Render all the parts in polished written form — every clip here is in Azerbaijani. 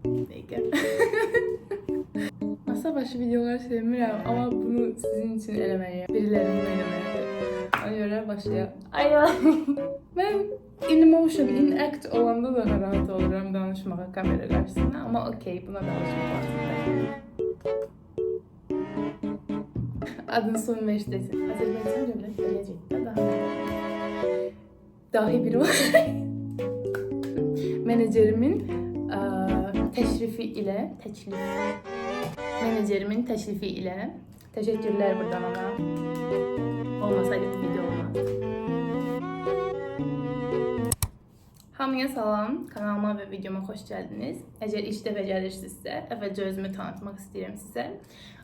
Dəqiqə. Masa başı videolar sevmirəm, amma bunu sizin üçün eləməliyəm. Biriləri bunu eləməlidir. Ona görə başlayaq. Ay. Mən in motion, in act olanda da rahat oluram danışmağa kamera qarşısında, amma okey, buna da alışmaq lazımdır. Adın son universiteti. Azərbaycan Dövlət Gələcəkdə dahi biri var. Menecerimin təşrifi ilə təşəkkürlər buradan ona. Olmasaydı bu video olmaz. Hamıya salam, kanalıma və videoma xoş gəldiniz. Əgər ilk dəfə gəlirsinizsə, əvvəlcə özümü tanıtmaq istəyirəm sizə.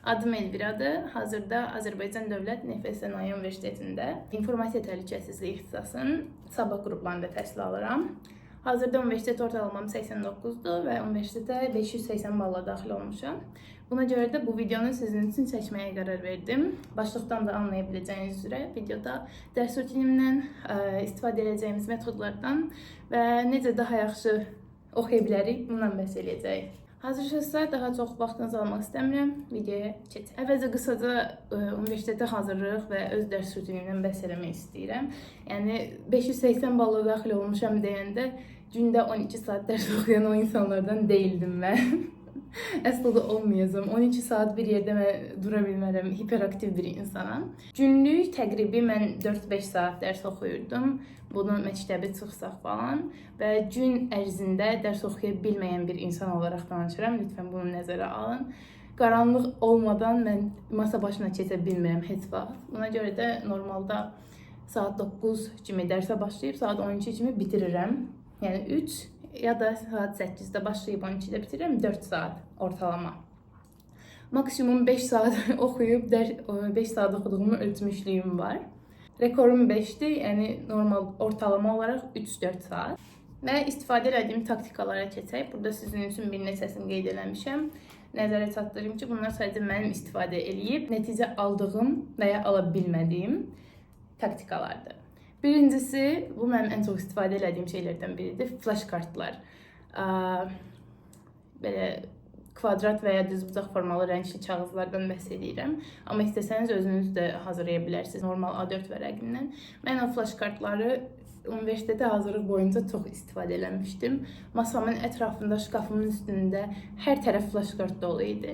Adım Elviradır. Hazırda Azərbaycan Dövlət Neft və Sənaye Universitetində İnformasiya Təhlükəsizliyi ixtisasının sabah qruplarında təhsil alıram. Hazırda universitet ortalamam 89-dur və universitetə 580 balla daxil olmuşam. Buna görə də bu videonu sizin üçün çəkməyə qərar verdim. Başlıqdan da anlaya biləcəyiniz üzrə videoda dərs rutinimdən, istifadə edəcəyimiz metodlardan və necə daha yaxşı oxuya bilərik, bundan bəhs edəcəyik. Hazırsa daha çox vaxtınızı almaq istəmirəm, videoya keçək. Əvvəlcə qısaca universitetə hazırlıq və öz dərs rutinimdən bəhs eləmək istəyirəm. Yəni 580 balla daxil olmuşam deyəndə gündə 12 saat dərs oxuyan o insanlardan deyildim mən. Əslində olmayacağım. 12 saat bir yerdə mən dura bilmərəm, hiperaktiv bir insanam. Günlük təqribi mən 4-5 saat dərs oxuyurdum. Bunu məktəbə çıxsaq falan və gün ərzində dərs oxuya bilməyən bir insan olaraq danışıram. Lütfən bunu nəzərə alın. Qaranlıq olmadan mən masa başına keçə bilmirəm heç vaxt. Buna görə də normalda saat 9 kimi dərsə başlayıb saat 12 kimi bitirirəm. Yəni 3 ya da saat 8-də başlayıb 12-də bitirirəm, 4 saat ortalama. Maksimum 5 saat oxuyub 5 saat oxuduğumu ölçmüşlüyüm var. Rekorum 5-dir, yəni normal ortalama olaraq 3-4 saat. Və istifadə etdiyim taktikalara keçək. Burada sizin üçün bir neçəsini qeyd eləmişəm. Nəzərə çatdırım ki, bunlar sadəcə mənim istifadə eləyib nəticə aldığım və ya ala bilmədiyim taktikalardır. Birincisi, bu mənim ən çox istifadə etdiyim şeylərdən biridir. Flash kartlar. Belə kvadrat və ya düzbucaq formalı rəngli kağızlardan bəhs edirəm. Amma istəsəniz özünüz də hazırlaya bilərsiniz normal A4 vərəqindən. Mən o flash kartları universitetə hazırlıq boyunca çox istifadə eləmişdim. Masamın ətrafında, şkafımın üstündə hər tərəf flash kart dolu idi.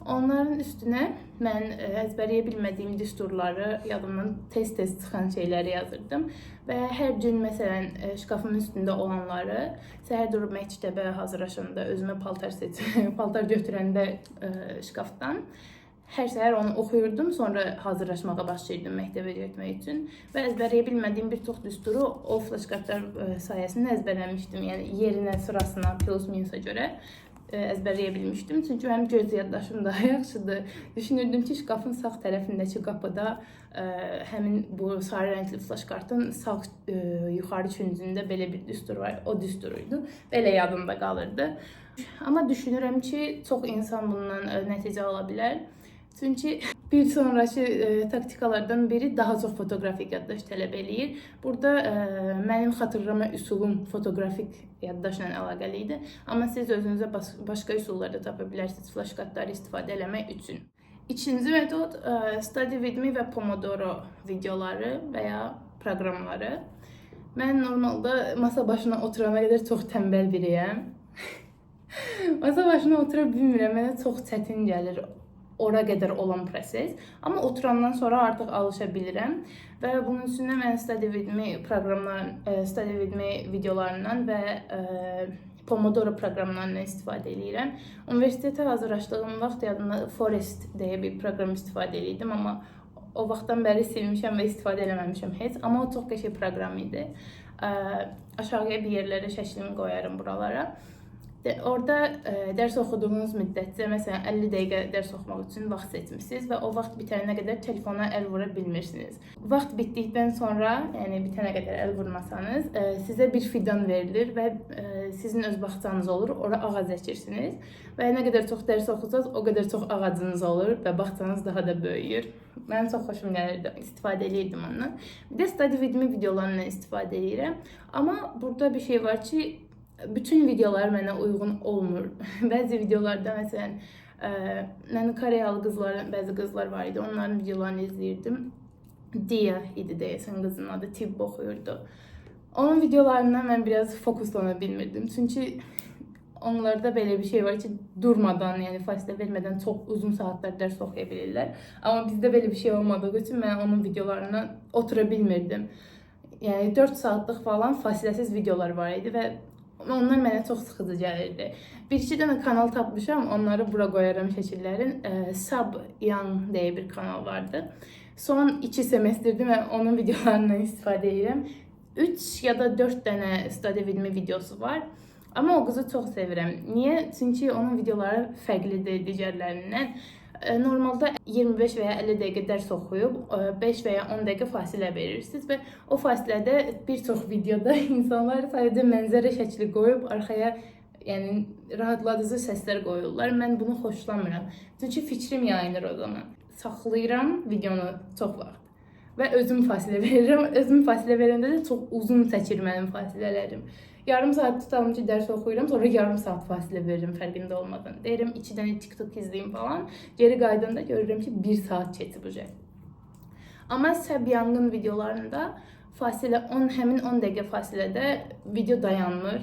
Onların üstünə mən əzbərləyə bilmədiyim düsturları, yadımdan tez-tez çıxan şeyləri yazırdım. Və hər gün, məsələn, şkafımın üstündə olanları səhər durub məktəbə hazırlaşanda, özümə paltar götürəndə şkafdan hər səhər onu oxuyurdum, sonra hazırlaşmağa başlayırdım məktəbə getmək üçün. Və əzbərləyə bilmədiyim bir çox düsturu o flash kartlar sayəsində əzbərləmişdim. Yəni yerinə, sırasına, plus-minusa görə əzbərləyə bilmişdim. Çünki mənim göz yaddaşım daha yaxşıdır. Düşünürdüm ki, şkafın sağ tərəfindəki qapıda həmin bu sarı rəngli flash kartın sağ yuxarı küncündə belə bir düstur var. O düsturuydu. Belə yadımda qalırdı. Amma düşünürəm ki, çox insan bundan nəticə ala bilər. Çünki bir sonraki taktikalardan biri daha çox fotoqrafik yaddaş tələb eləyir. Burada mənim xatırlama üsulum fotoqrafik yaddaşla əlaqəli idi. Amma siz özünüzə başqa üsullar da tapa bilərsiniz flash kartları istifadə eləmək üçün. İkinci metod Study with Me və Pomodoro videoları və ya proqramları. Mən normalda masa başına oturana qədər çox tənbəl biriyəm. Masa başına otura bilmirəm, mənə çox çətin gəlir ora qədər olan proses. Amma oturandan sonra artıq alışa bilirəm. Və bunun üçün də mən Study with Me videolarından və Pomodoro proqramlarından istifadə edirəm. Universitetə hazırlaşdığım vaxt yadımda Forest deyə bir proqram istifadə edirdim, amma o vaxtdan bəri silmişəm və istifadə eləməmişəm heç. Amma o çox qəşəng proqram idi. Aşağıya bir yerlərə şəklini qoyarım buralara. Orada dərs oxuduğunuz müddətcə, məsələn, 50 dəqiqə dərs oxumaq üçün vaxt seçmişsiniz və o vaxt bitənə qədər telefona əl vura bilmirsiniz. Vaxt bitdikdən sonra, yəni bitənə qədər əl vurmasanız, sizə bir fidan verilir və sizin öz bağçanız olur, ora ağac əkirsiniz və nə qədər çox dərs oxusanız, o qədər çox ağacınız olur və bağçanız daha da böyüyür. Mənim çox xoşum gəlirdi, istifadə edirdim ondan. Bir də Study with Me videolarından istifadə edirəm. Amma burada bir şey var ki, bütün videolar mənə uyğun olmur. Bəzi videolarda məsələn yəni Koreyalı qızların, bəzi qızlar var idi. Onların videolarını izləyirdim. Dia idi deyəsən qızın adı, tibb oxuyurdu. Onun videolarından mən biraz fokuslana bilmirdim. Çünki onlarda belə bir şey var ki, durmadan, yəni fasilə vermədən çox uzun saatlar dərs oxuya bilirlər. Amma bizdə belə bir şey olmadığı üçün mən onun videolarına otura bilmirdim. Yəni 4 saatlıq falan fasiləsiz videolar var idi və onlar mənə çox sıxıcı gəlirdi. Bir-iki dənə kanal tapmışam, onları bura qoyaram şəkillərin. Sub Young deyə bir kanal vardı. Son 2 semestrdə mən onun videolarından istifadə edirəm. 3 ya da 4 dənə study with me videosu var. Amma o qızı çox sevirəm. Niyə? Çünki onun videoları fərqlidir digərlərindən. Normalda 25 və ya 50 dəqiqə dərs oxuyub 5 və ya 10 dəqiqə fasilə verirsiniz və o fasilədə bir çox videoda insanlar sadəcə mənzərə şəkli qoyub arxaya, yəni rahatladıcı səslər qoyurlar. Mən bunu xoşlamıram. Çünki fikrim yayınır o zaman. Saxlayıram videonu çox vaxt və özüm fasilə verirəm. Özüm fasilə verəndə də çox uzun çəkir mənim fasilələrim. Yarım saat tutalım ki, dərs oxuyuram, sonra yarım saat fasilə verirəm fərqində olmadan. Deyirəm 2 dənə TikTok izləyim falan. Geri qaydanda görürəm ki, 1 saat keçib uca. Amma Sub Young'ın videolarında fasilə həmin 10 dəqiqə fasilədə video dayanmır,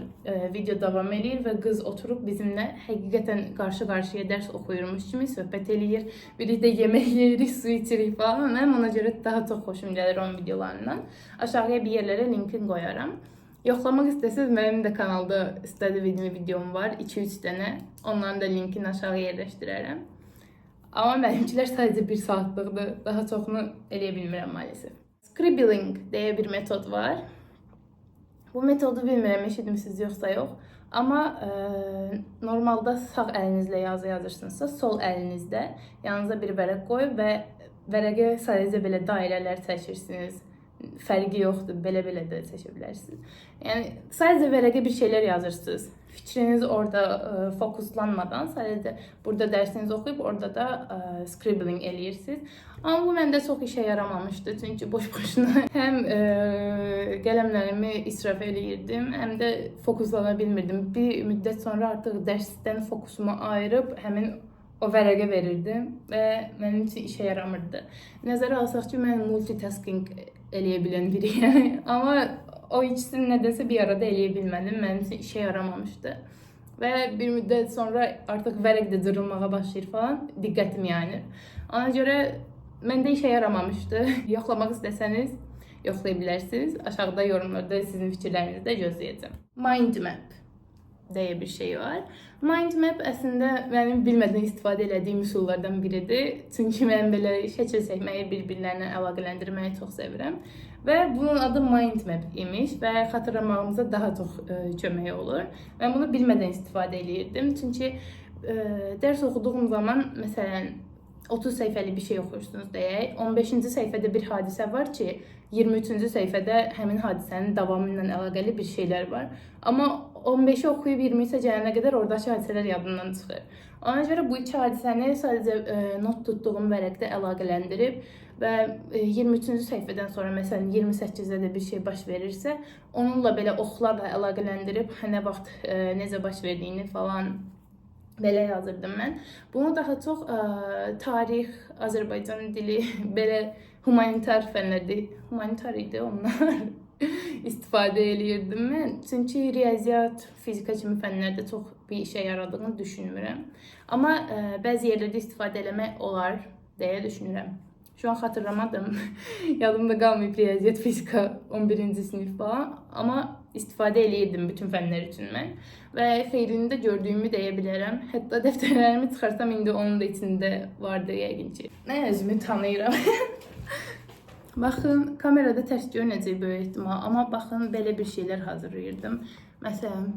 video davam edir və qız oturub bizimlə həqiqətən qarşı-qarşıya dərs oxuyurmuş kimi söhbət eləyir. Birlikdə yemək yeyirik, su içirik falan. Mənim ona görə daha çox xoşum gəlir onun videolarından. Aşağıya bir yerlərə linkini qoyaram. Yoxlamaq istəsəz, mənim də kanalda study with me videom var, 2-3 dənə. Onların da linkini aşağı yerləşdirərəm. Amma mənimkilər sadəcə 1 saatlıqdır. Daha çoxunu eləyə bilmirəm maalesef. Scribbling deyə bir metod var. Bu metodu bilmirəm, eşitmisiniz yoxsa yox. Amma normalda sağ əlinizlə yazı yazırsınızsa, sol əlinizdə yanınıza bir vərəq qoyub və vərəqə sadəcə belə dairələr çəkirsiniz. Fərqi yoxdur, belə-belə də çəkə bilərsiniz. Yəni, sadəcə vərəqə bir şeylər yazırsınız. Fikriniz orada fokuslanmadan, sadəcə burada dərsinizi oxuyub, orada da scribbling eləyirsiniz. Amma bu məndə çox işə yaramamışdı. Çünki boş-boşuna həm qələmlərimi israf eləyirdim, həm də fokuslana bilmirdim. Bir müddət sonra artıq dərsdən fokusumu ayırıb, həmin o vərəqə verirdim və mənim üçün işə yaramırdı. Nəzərə alsaq ki, mən multitasking eləyə bilən biriyəm. Amma o ikisini nədəsə bir arada eləyə bilmədim. Mənim üçün işə yaramamışdı. Və bir müddət sonra artıq vərəq də cırılmağa başlayır falan. Diqqətim yayınır. Ona görə məndə işə yaramamışdı. Yoxlamaq istəsəniz yoxlaya bilərsiniz. Aşağıda yorumlarda sizin fikirlərinizi də gözləyəcəm. Mind map deyə bir şey var. Mind map əslində mənim bilmədən istifadə etdiyim üsullardan biridir. Çünki mən belə şəkil çəkməyi, bir-birlərinə əlaqələndirməyi çox sevirəm. Və bunun adı mind map imiş və xatırlamağımıza daha çox kömək olur. Mən bunu bilmədən istifadə edirdim. Çünki dərs oxuduğum zaman, məsələn, 30 səhifəli bir şey oxuyursunuz deyək. 15-ci səhifədə bir hadisə var ki, 23-cü səhifədə həmin hadisənin davamı ilə əlaqəli bir şeylər var. Amma 15-i oxuyub 23-ə gələnə qədər oradakı hadisələr yadından çıxır. Ona görə bu iki hadisəni sadəcə not tutduğum vərəqdə əlaqələndirib və 23-cü səhifədən sonra, məsələn, 28-də də bir şey baş verirsə, onunla belə oxlarla əlaqələndirib nə vaxt necə baş verdiyini falan belə yazırdım mən. Bunu daha çox tarix, Azərbaycan dili, belə humanitar fənlərdə, humanitar idi onlar, istifadə eləyirdim mən. Çünki riyaziyyat, fizika kimi fənlərdə çox bir işə yaradığını düşünmürəm. Amma bəzi yerlərdə istifadə eləmək olar deyə düşünürəm. Şu an xatırlamadım. Yadımda qalmayıb riyaziyyat, fizika 11-ci sinif falan. Amma istifadə eləyirdim bütün fənlər üçün mən. Və xeyrini də gördüyümü deyə bilərəm. Hətta dəftərlərimi çıxarsam indi onun da içində vardı yəqin ki. Mən özümü tanıyıram. Baxın, kamerada tərs görünəcək böyük ehtimal. Amma baxın, belə bir şeylər hazırlayırdım. Məsələn,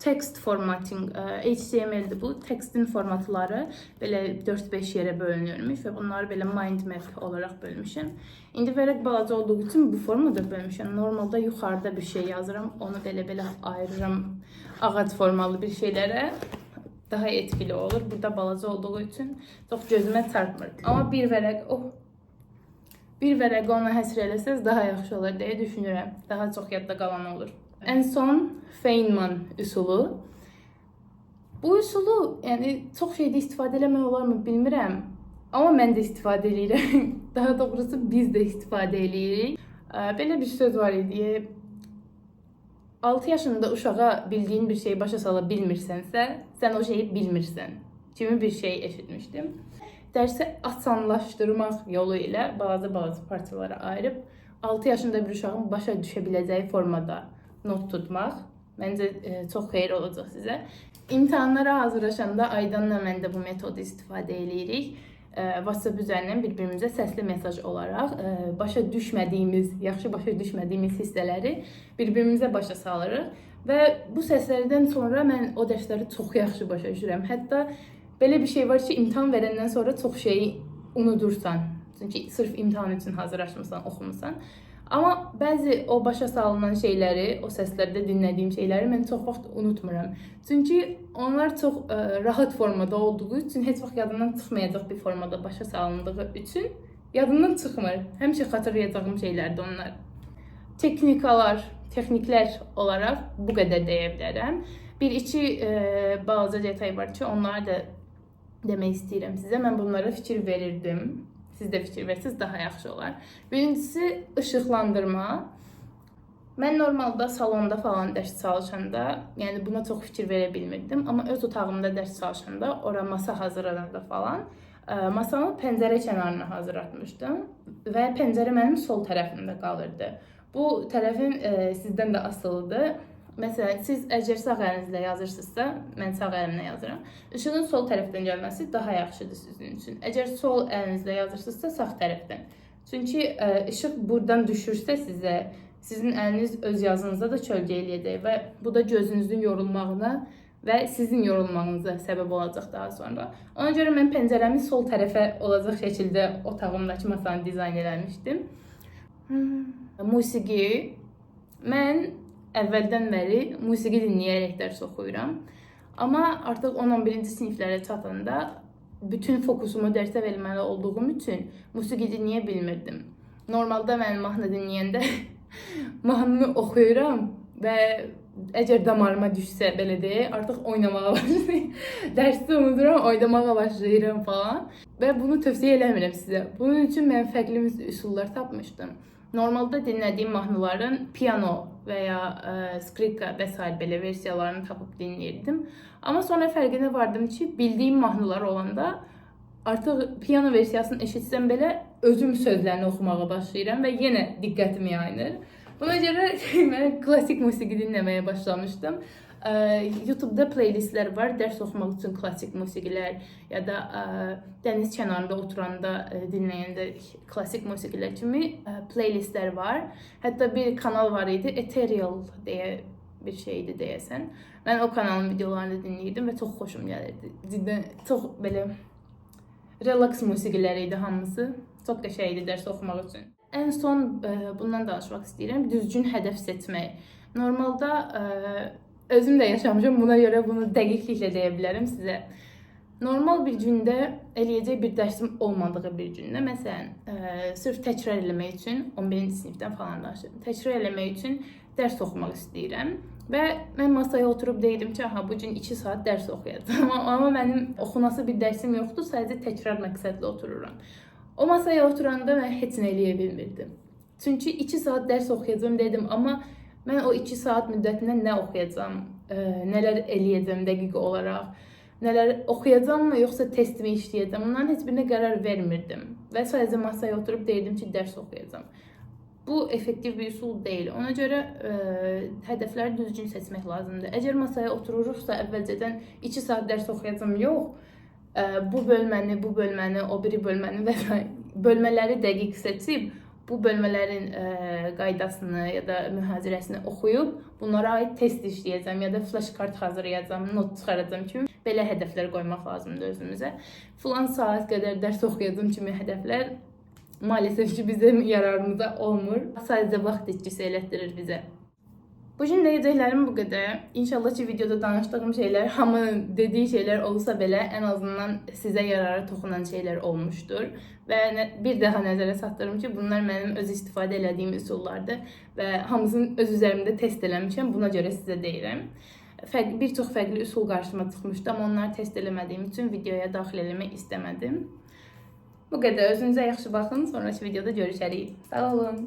text formatting, HTML-dir bu. Textin formatları belə 4-5 yerə bölünürmüş və bunları belə mind map olaraq bölmüşəm. İndi vərəq balaca olduğu üçün bu formada bölmüşəm. Normalda yuxarıda bir şey yazıram, onu belə ayırıram ağac formalı bir şeylərə. Daha etkili olur. Burada balaca olduğu üçün çox gözümə çarpmır. Amma bir vərəq ona həsr eləsəz daha yaxşı olur deyə düşünürəm. Daha çox yadda qalan olur. En son Feynman üsulu. Bu üsulu yəni çox şeydə istifadə eləmək olarmı bilmirəm. Amma mən də istifadə edirəm. Daha doğrusu biz də istifadə edirik. Belə bir söz var idi. 6 yaşında uşağa bildiyin bir şeyi başa sala bilmirsənsə, sən o şeyi bilmirsən kimi bir şey eşitmişdim. Dərsi asanlaşdırmaq yolu ilə bazı parçalara ayırıb 6 yaşında bir uşağın başa düşə biləcəyi formada not tutmaq məncə çox xeyir olacaq sizə. İmtahanlara hazırlaşanda Aydanla mən də bu metodu istifadə edirik. WhatsApp üzərindən bir-birimizə səsli mesaj olaraq başa düşmədiyimiz, yaxşı başa düşmədiyimiz hissələri bir-birimizə başa salırıq və bu səslərdən sonra mən o dərsləri çox yaxşı başa düşürəm. Hətta belə bir şey var ki, imtahan verəndən sonra çox şeyi unudursan. Çünki sırf imtahan üçün hazırlaşmısan, oxumusan. Amma bəzi o başa salınan şeyləri, o səslərdə dinlədiyim şeyləri mən çox vaxt unutmuram. Çünki onlar çox rahat formada olduğu üçün, heç vaxt yadından çıxmayacaq bir formada başa salındığı üçün yadından çıxmır. Həmişə xatırlayacağım şeylərdir onlar. Texniklər olaraq bu qədər deyə bilərəm. Bir-iki balaca detay var ki, onları da demək istəyirəm sizə. Mən bunlara fikir verirdim. Siz də fikir versiniz, daha yaxşı olar. Birincisi, ışıqlandırma. Mən normalda salonda falan dərs çalışanda, yəni buna çox fikir verə bilmirdim. Amma öz otağımda dərs çalışanda, ora masa hazırlananda falan, masamı pəncərə kənarına hazırlatmışdım və pəncərə mənim sol tərəfimdə qalırdı. Bu tərəfim sizdən də asılıdır. Məsələn, siz əgər sağ əlinizlə yazırsınızsa, mən sağ əlimlə yazıram. Işığın sol tərəfdən gəlməsi daha yaxşıdır sizin üçün. Əgər sol əlinizlə yazırsınızsa, sağ tərəfdən. Çünki işıq buradan düşürsə sizə, sizin əliniz öz yazınıza da kölgə eləyəcək və bu da gözünüzün yorulmağına və sizin yorulmağınıza səbəb olacaq daha sonra. Ona görə mən pəncərəmi sol tərəfə olacaq şəkildə otağımdakı masanı dizayn eləmişdim. Musiqi. Mən əvvəldən bəri musiqi dinləyərək dərs oxuyuram. Amma artıq 10-11-ci siniflərə çatanda bütün fokusumu dərsə verməli olduğum üçün musiqi dinləyə bilmirdim. Normalda mən mahnı dinləyəndə mahnını oxuyuram və əgər damarıma düşsə, belə deyək, artıq oynamağa başlayıram. Dərsi unuduram, oynamağa başlayıram falan. Və bunu tövsiyə eləmirəm sizə. Bunun üçün mən fərqli üsullar tapmışdım. Normalda dinlədiyim mahnıların piano və ya skripka və s. belə versiyalarını tapıb dinləyirdim. Amma sonra fərqinə vardım ki, bildiyim mahnılar olanda artıq piano versiyasını eşitsəm belə özüm sözlərini oxumağa başlayıram və yenə diqqətimi yayınır. Buna görə mən klassik musiqi dinləməyə başlamışdım. YouTube'da playlistlər var, dərs oxumaq üçün klassik musiqilər ya da dəniz kənarında oturanda dinləyəndə klassik musiqilər kimi playlistlər var. Hətta bir kanal var idi, Ethereal deyə bir şeydi deyəsən. Mən o kanalın videolarını dinləyirdim və çox xoşum gəlirdi. Cidden çox belə relax musiqilər idi hamısı. Çox qəşəng idi dərs oxumaq üçün. Ən son bundan danışmaq istəyirəm, düzgün hədəf seçmək. Normalda özüm də yaşamışam, buna görə bunu dəqiqliklə deyə bilərəm sizə. Normal bir gündə eləyəcək bir dərsim olmadığı bir gündə, məsələn, sırf təkrar eləmək üçün, 11-ci sinifdən falan danışıram, təkrar eləmək üçün dərs oxumaq istəyirəm. Və mən masaya oturub deyirdim ki, aha, bu gün 2 saat dərs oxuyacağam. Amma mənim oxunası bir dərsim yoxdur, sadəcə təkrar məqsədlə otururam. O masaya oturanda mən heç nə eləyə bilmirdim. Çünki 2 saat dərs oxuyacağam dedim, amma mən o 2 saat müddətində nə oxuyacağam, nələr eləyəcəm dəqiq olaraq, nələr oxuyacağam yoxsa testimi işləyəcəm, bunların heç birinə qərar vermirdim. Və sadəcə masaya oturub deyirdim ki, dərs oxuyacağam. Bu effektiv bir üsul deyil. Ona görə hədəfləri düzgün seçmək lazımdır. Əgər masaya otururuqsa əvvəlcədən 2 saat dərs oxuyacağam, yox, bu bölməni, o biri bölməni və bölmələri dəqiq seçib, bu bölmələrin qaydasını ya da mühazirəsini oxuyub, bunlara aid test işləyəcəm ya da flashkart hazırlayacağam, not çıxaracağam kimi belə hədəflər qoymaq lazımdır özümüzə. Filan saat qədər dərs oxuyacağım kimi hədəflər maalesef ki bizim yararımıza olmur. Sadəcə vaxt itkisi elətdirir bizə. Bu gün deyəcəklərim bu qədər. İnşallah ki, videoda danışdığım şeylər, hamının dediyi şeylər olsa belə, ən azından sizə yararı toxunan şeylər olmuşdur. Və bir daha nəzərə çatdırım ki, bunlar mənim öz istifadə etdiyim üsullardır və hamısını öz üzərimdə test eləmişəm. Buna görə sizə deyirəm. Bir çox fərqli üsul qarşıma çıxmışdı, amma onları test eləmədiyim üçün videoya daxil eləmək istəmədim. Bu qədər. Özünüzə yaxşı baxın. Sonraki videoda görüşərik. Sağ olun.